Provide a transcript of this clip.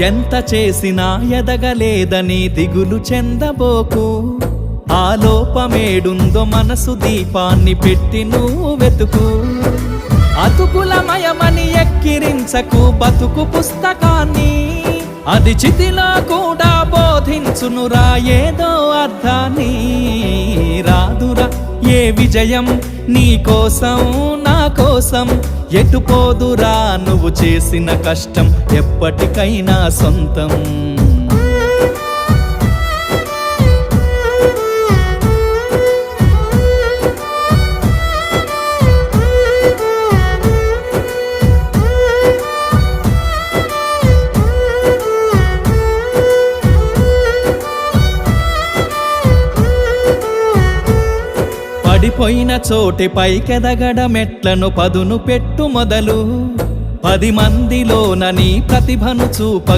ఎంత చేసినా ఎదగలేదని దిగులు చెందబోకు. ఆ లోపమేడుందో మనసు దీపాన్ని పెట్టి నువ్వు వెతుకు. అతుకులమయమని ఎక్కిరించకు బతుకు పుస్తకాన్ని, అది చితిలో కూడా బోధించునురా ఏదో అర్థాన్ని. రాదురా ఏ విజయం నీ కోసం నా కోసం, ఎటుపోదురా నువ్వు చేసిన కష్టం ఎప్పటికైనా సొంతం. పడిపోయిన చోటి పైకెదగడ మెట్లను పదును పెట్టు మొదలు. 10 మందిలోన నీ ప్రతిభను చూప